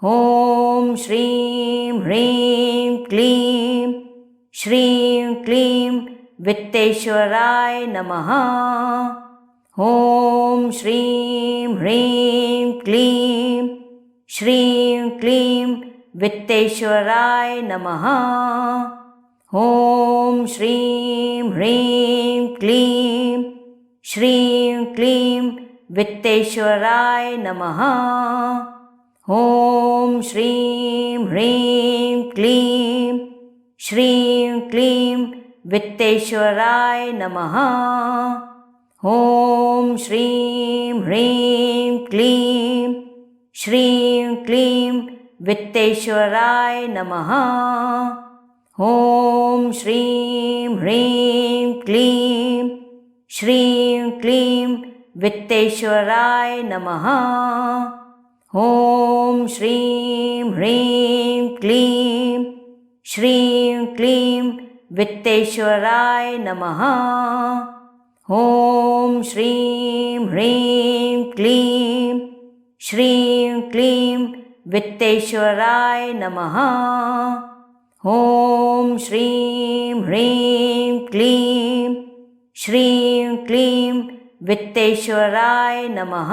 ॐ श्रीं ह्रीं क्लीं श्रीं क्लीं वित्तेश्वराय नमः। ॐ श्रीं ह्रीं क्लीं श्रीं क्लीं वित्तेश्वराय नमः। ॐ श्रीं ह्रीं क्लीं श्रीं क्लीं वित्तेश्वराय नमः। ॐ श्रीं ह्रीं क्लीं श्रीं क्लीं वित्तेश्वराय नमः। ॐ श्रीं ह्रीं क्लीं श्रीं क्लीं वित्तेश्वराय नमः। ॐ श्रीं ह्रीं क्लीं श्रीं क्लीं वित्तेश्वराय नमः। ॐ श्रीं ह्रीं क्लीं श्रीं क्लीं वित्तेश्वराय नमः। ॐ श्रीं ह्रीं क्लीं श्रीं क्लीं वित्तेश्वराय नमः। ॐ श्रीं ह्रीं क्लीं श्रीं क्लीं वित्तेश्वराय नमः।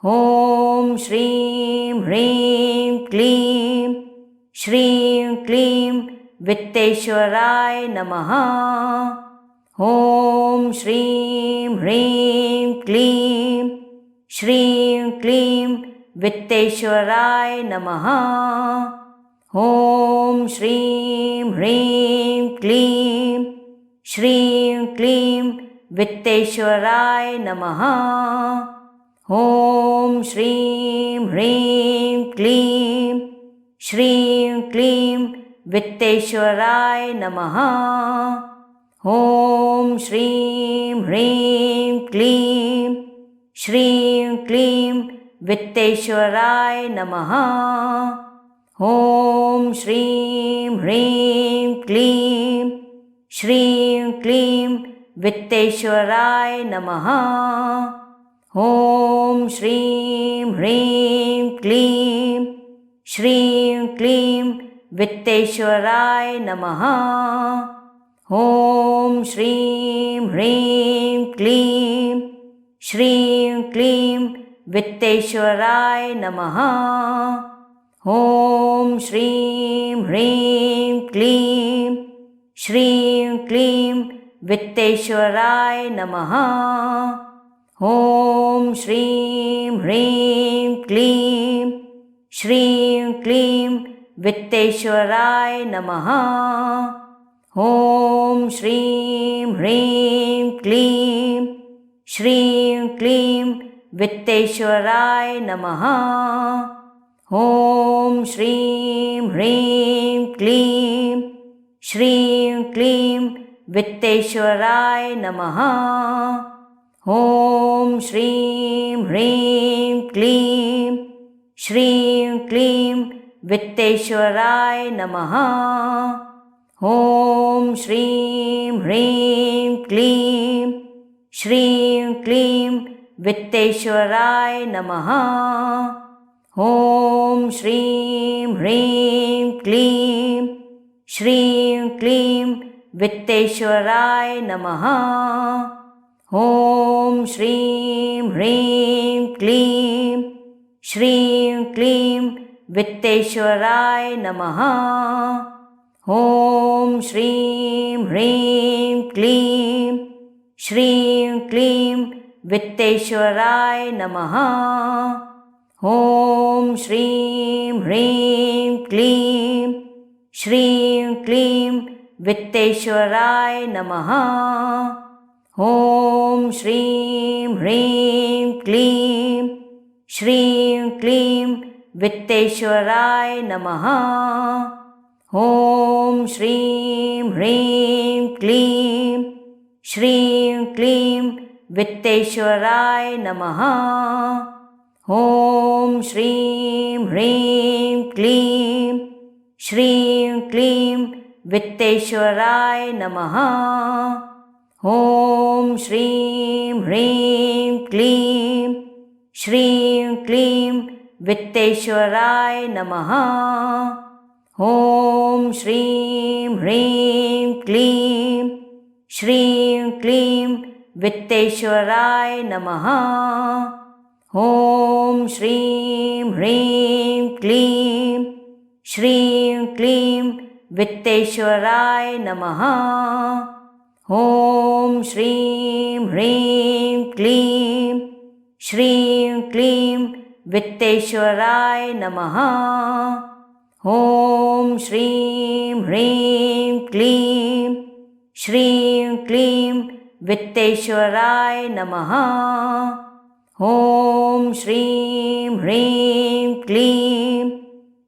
ॐ श्रीं ह्रीं क्लीं श्रीं क्लीं वित्तेश्वराय नमः। ॐ श्रीं ह्रीं क्लीं श्रीं क्लीं वित्तेश्वराय नमः। ॐ श्रीं ह्रीं क्लीं श्रीं क्लीं वित्तेश्वराय नमः। ॐ श्रीं ह्रीं क्लीं श्रीं क्लीं वित्तेश्वराय नमः। ॐ श्रीं ह्रीं क्लीं श्रीं क्लीं वित्तेश्वराय नमः। ॐ श्रीं ह्रीं क्लीं श्रीं क्लीं वित्तेश्वराय नमः। ॐ श्रीं ह्रीं क्लीं श्रीं क्लीं वित्तेश्वराय नमः। ॐ श्रीं ह्रीं क्लीं श्रीं क्लीं वित्तेश्वराय नमः। ॐ श्रीं ह्रीं क्लीं श्रीं क्लीं वित्तेश्वराय नमः। ॐ श्रीं ह्रीं क्लीं श्रीं क्लीं वित्तेश्वराय नमः। ॐ श्रीं ह्रीं क्लीं श्रीं क्लीं वित्तेश्वराय नमः। ॐ श्रीं ह्रीं क्लीं श्रीं क्लीं वित्तेश्वराय नमः। ॐ श्रीं ह्रीं क्लीं श्रीं क्लीं वित्तेश्वराय नमः। ॐ श्रीं ह्रीं क्लीं श्रीं क्लीं वित्तेश्वराय नमः। ॐ श्रीं ह्रीं क्लीं श्रीं क्लीं वित्तेश्वराय नमः। ॐ श्रीं ह्रीं क्लीं श्रीं क्लीं वित्तेश्वराय नमः। ॐ श्रीं ह्रीं क्लीं श्रीं क्लीं वित्तेश्वराय नमः। ॐ श्रीं ह्रीं क्लीं श्रीं क्लीं वित्तेश्वराय नमः। ॐ श्रीं ह्रीं क्लीं श्रीं क्लीं वित्तेश्वराय नमः। ॐ श्रीं ह्रीं क्लीं श्रीं क्लीं वित्तेश्वराय नमः। ॐ श्रीं ह्रीं क्लीं श्रीं क्लीं वित्तेश्वराय नमः। ॐ श्रीं ह्रीं क्लीं श्रीं क्लीं वित्तेश्वराय नमः। ॐ श्रीं ह्रीं क्लीं श्रीं क्लीं वित्तेश्वराय नमः। ॐ श्रीं ह्रीं क्लीं श्रीं क्लीं वित्तेश्वराय नमः। ॐ श्रीं ह्रीं क्लीं श्रीं क्लीं वित्तेश्वराय नमः। ॐ श्रीं ह्रीं क्लीं श्रीं क्लीं वित्तेश्वराय नमः। ॐ श्रीं ह्रीं क्लीं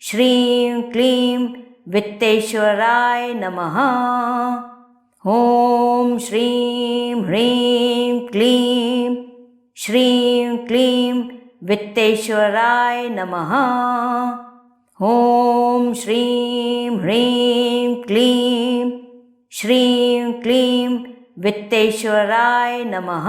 श्रीं क्लीं वित्तेश्वराय नमः। ॐ श्रीं ह्रीं क्लीं श्रीं क्लीं वित्तेश्वराय नमः। ॐ श्रीं ह्रीं क्लीं श्रीं क्लीं वित्तेश्वराय नमः।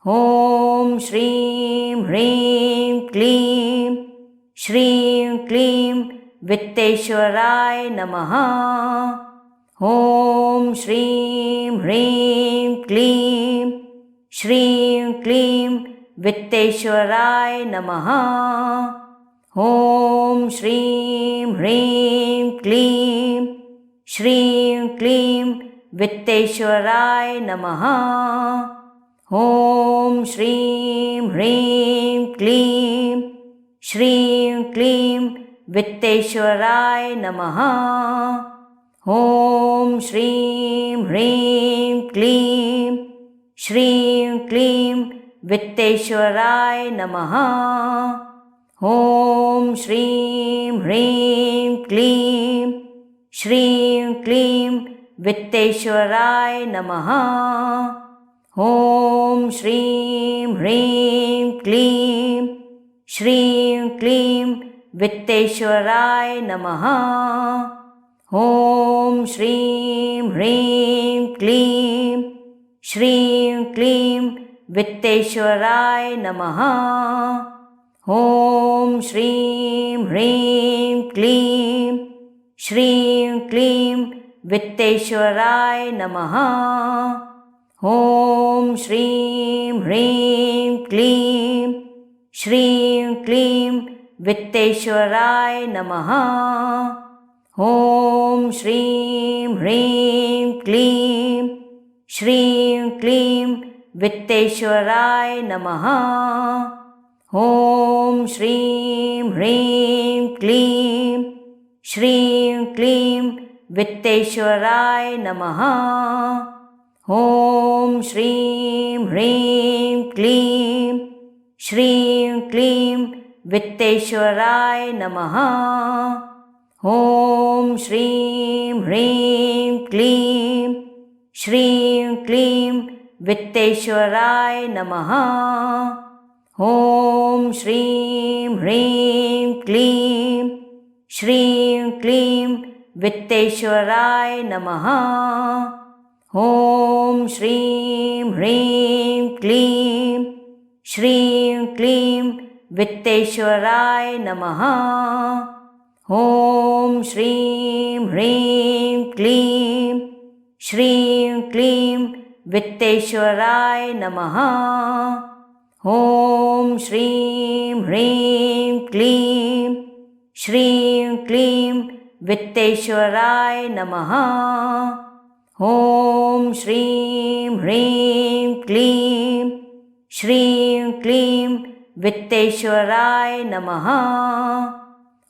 ॐ श्रीं ह्रीं क्लीं श्रीं क्लीं वित्तेश्वराय नमः। ॐ श्रीं ह्रीं क्लीं श्रीं क्लीं वित्तेश्वराय नमः। ॐ श्रीं ह्रीं क्लीं श्रीं क्लीं वित्तेश्वराय नमः। ॐ श्रीं ह्रीं क्लीं श्रीं क्लीं वित्तेश्वराय नमः। ॐ श्रीं ह्रीं क्लीं श्रीं क्लीं वित्तेश्वराय नमः। ॐ श्रीं ह्रीं क्लीं श्रीं क्लीं वित्तेश्वराय नमः। ॐ श्रीं ह्रीं क्लीं श्रीं क्लीं वित्तेश्वराय नमः। ॐ श्रीं ह्रीं क्लीं श्रीं क्लीं वित्तेश्वराय नमः। ॐ श्रीं ह्रीं क्लीं श्रीं क्लीं वित्तेश्वराय नमः। ॐ श्रीं ह्रीं क्लीं श्रीं क्लीं वित्तेश्वराय नमः। ॐ श्रीं ह्रीं क्लीं श्रीं क्लीं वित्तेश्वराय नमः। ॐ श्रीं ह्रीं क्लीं श्रीं क्लीं वित्तेश्वराय नमः। ॐ श्रीं ह्रीं क्लीं श्रीं क्लीं वित्तेश्वराय नमः। ॐ श्रीं ह्रीं क्लीं श्रीं क्लीं वित्तेश्वराय नमः। ॐ श्रीं ह्रीं क्लीं श्रीं क्लीं वित्तेश्वराय नमः। ॐ श्रीं ह्रीं क्लीं श्रीं क्लीं वित्तेश्वराय नमः। ॐ श्रीं ह्रीं क्लीं श्रीं क्लीं वित्तेश्वराय नमः। ॐ श्रीं ह्रीं क्लीं श्रीं क्लीं वित्तेश्वराय नमः। ॐ श्रीं ह्रीं क्लीं श्रीं क्लीं वित्तेश्वराय नमः।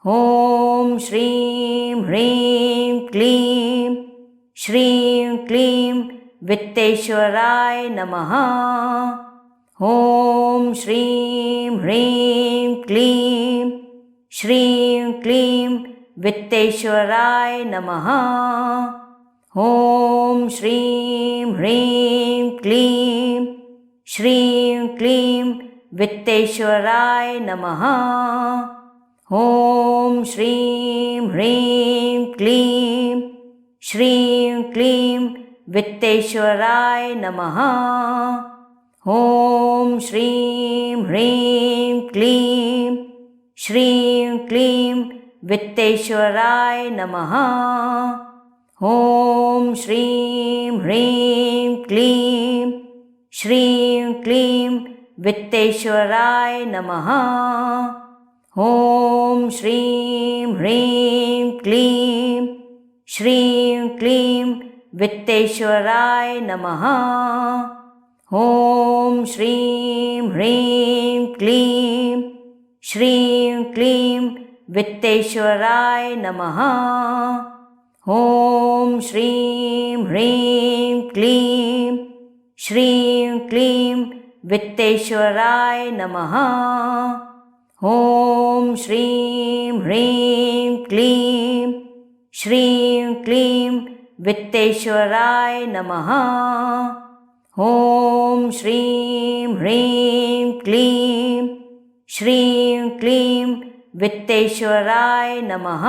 ॐ श्रीं ह्रीं क्लीं श्रीं क्लीं वित्तेश्वराय नमः। ॐ श्रीं ह्रीं क्लीं श्रीं क्लीं वित्तेश्वराय नमः। ॐ श्रीं ह्रीं क्लीं श्रीं क्लीं वित्तेश्वराय नमः। ॐ श्रीं ह्रीं क्लीं श्रीं क्लीं वित्तेश्वराय नमः। ॐ श्रीं ह्रीं क्लीं श्रीं क्लीं वित्तेश्वराय नमः। ॐ श्रीं ह्रीं क्लीं श्रीं क्लीं वित्तेश्वराय नमः। ॐ श्रीं ह्रीं क्लीं श्रीं क्लीं वित्तेश्वराय नमः। ॐ श्रीं ह्रीं क्लीं श्रीं क्लीं वित्तेश्वराय नमः। ॐ श्रीं ह्रीं क्लीं श्रीं क्लीं वित्तेश्वराय नमः। ॐ श्रीं ह्रीं क्लीं श्रीं क्लीं वित्तेश्वराय नमः। ॐ श्रीं ह्रीं क्लीं श्रीं क्लीं वित्तेश्वराय नमः।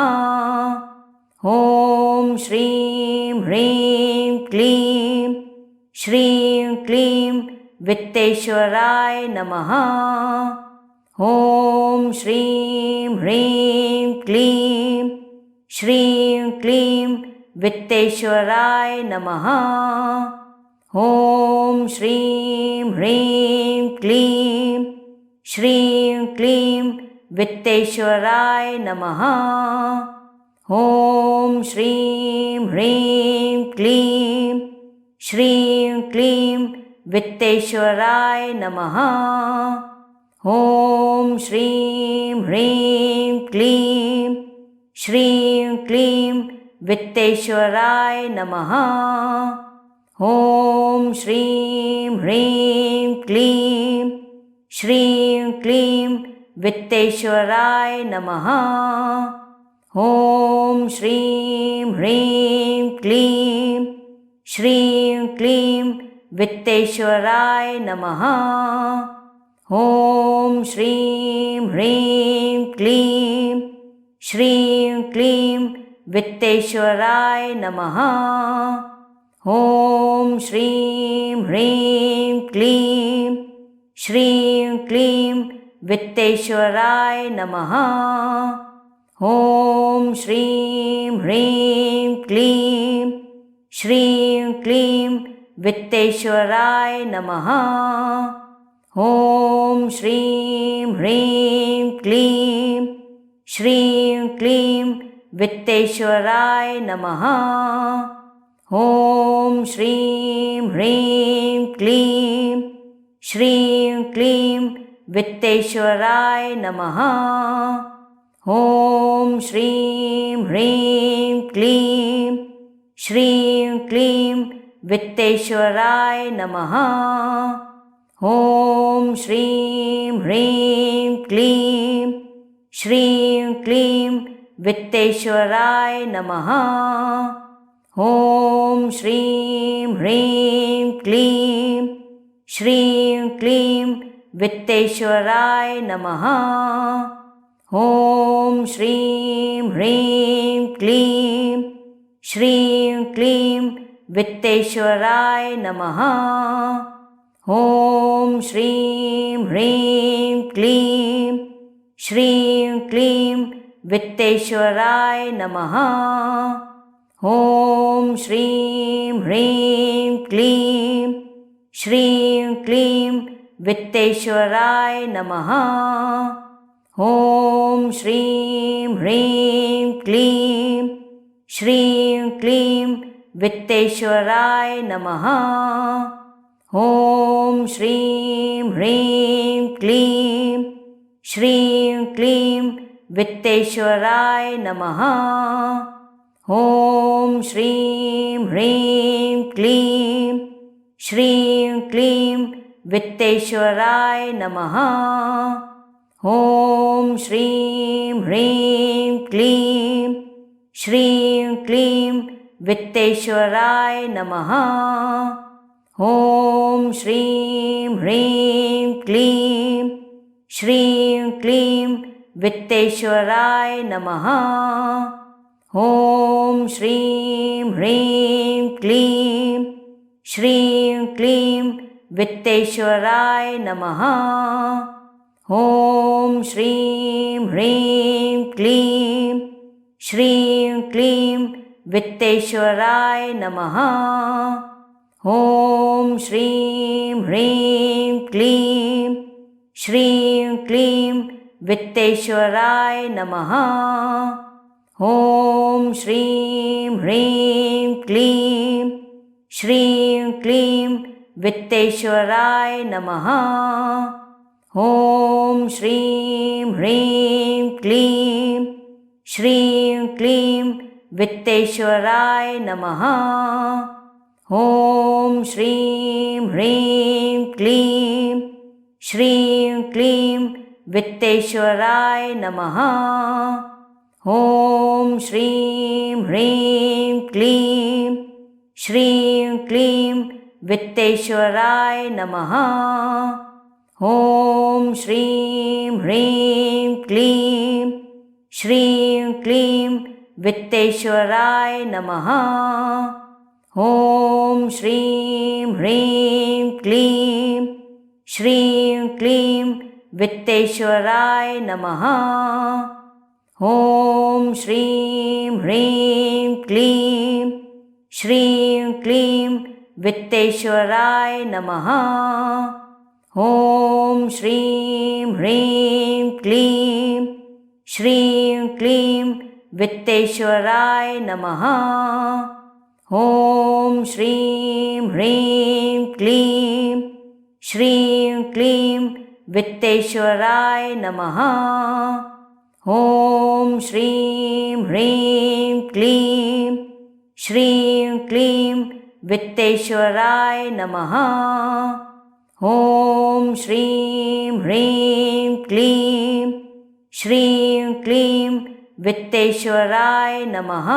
ॐ श्रीं ह्रीं क्लीं श्रीं क्लीं वित्तेश्वराय नमः। ॐ श्रीं ह्रीं क्लीं श्रीं क्लीं वित्तेश्वराय नमः। ॐ श्रीं ह्रीं क्लीं श्रीं क्लीं वित्तेश्वराय नमः। ॐ श्रीं ह्रीं क्लीं श्रीं क्लीं वित्तेश्वराय नमः। ॐ श्रीं ह्रीं क्लीं श्रीं क्लीं वित्तेश्वराय नमः। ॐ श्रीं ह्रीं क्लीं श्रीं क्लीं वित्तेश्वराय नमः। ॐ श्रीं ह्रीं क्लीं श्रीं क्लीं वित्तेश्वराय नमः। ॐ श्रीं ह्रीं क्लीं श्रीं क्लीं वित्तेश्वराय नमः। ॐ श्रीं ह्रीं क्लीं श्रीं क्लीं वित्तेश्वराय नमः। ॐ श्रीं ह्रीं क्लीं श्रीं क्लीं वित्तेश्वराय नमः। ॐ श्रीं ह्रीं क्लीं श्रीं क्लीं वित्तेश्वराय नमः। ॐ श्रीं ह्रीं क्लीं श्रीं क्लीं वित्तेश्वराय नमः। ॐ श्रीं ह्रीं क्लीं श्रीं क्लीं वित्तेश्वराय नमः। ॐ श्रीं ह्रीं क्लीं श्रीं क्लीं वित्तेश्वराय नमः। ॐ श्रीं ह्रीं क्लीं श्रीं क्लीं वित्तेश्वराय नमः। ॐ श्रीं ह्रीं क्लीं श्रीं क्लीं वित्तेश्वराय नमः। ॐ श्रीं ह्रीं क्लीं श्रीं क्लीं वित्तेश्वराय नमः। ॐ श्रीं ह्रीं क्लीं श्रीं क्लीं वित्तेश्वराय नमः। ॐ श्रीं ह्रीं क्लीं श्रीं क्लीं वित्तेश्वराय नमः। ॐ श्रीं ह्रीं क्लीं श्रीं क्लीं वित्तेश्वराय नमः। ॐ श्रीं ह्रीं क्लीं श्रीं क्लीं वित्तेश्वराय नमः। ॐ श्रीं ह्रीं क्लीं श्रीं क्लीं वित्तेश्वराय नमः। ॐ श्रीं ह्रीं क्लीं श्रीं क्लीं वित्तेश्वराय नमः। ॐ श्रीं ह्रीं क्लीं श्रीं क्लीं वित्तेश्वराय नमः। ॐ श्रीं ह्रीं क्लीं श्रीं क्लीं वित्तेश्वराय नमः। ॐ श्रीं ह्रीं क्लीं श्रीं क्लीं वित्तेश्वराय नमः। ॐ श्रीं ह्रीं क्लीं श्रीं क्लीं वित्तेश्वराय नमः। ॐ श्रीं ह्रीं क्लीं श्रीं क्लीं वित्तेश्वराय नमः। ॐ श्रीं ह्रीं क्लीं श्रीं क्लीं वित्तेश्वराय नमः। ॐ श्रीं ह्रीं क्लीं श्रीं क्लीं वित्तेश्वराय नमः। ॐ श्रीं ह्रीं क्लीं श्रीं क्लीं वित्तेश्वराय नमः। ॐ श्रीं ह्रीं क्लीं श्रीं क्लीं वित्तेश्वराय नमः। ॐ श्रीं ह्रीं क्लीं श्रीं क्लीं वित्तेश्वराय नमः। ॐ श्रीं ह्रीं क्लीं श्रीं क्लीं वित्तेश्वराय नमः। ॐ श्रीं ह्रीं क्लीं श्रीं क्लीं वित्तेश्वराय नमः। ॐ श्रीं ह्रीं क्लीं श्रीं क्लीं वित्तेश्वराय नमः। ॐ श्रीं ह्रीं क्लीं श्रीं क्लीं वित्तेश्वराय नमः।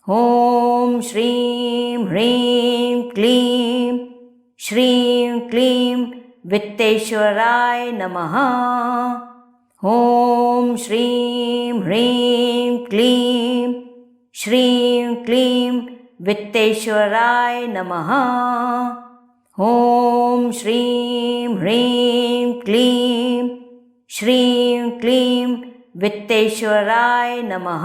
ॐ श्रीं ह्रीं क्लीं श्रीं क्लीं वित्तेश्वराय नमः। ॐ श्रीं ह्रीं क्लीं श्रीं क्लीं वित्तेश्वराय नमः। ॐ श्रीं ह्रीं क्लीं श्रीं क्लीं वित्तेश्वराय नमः।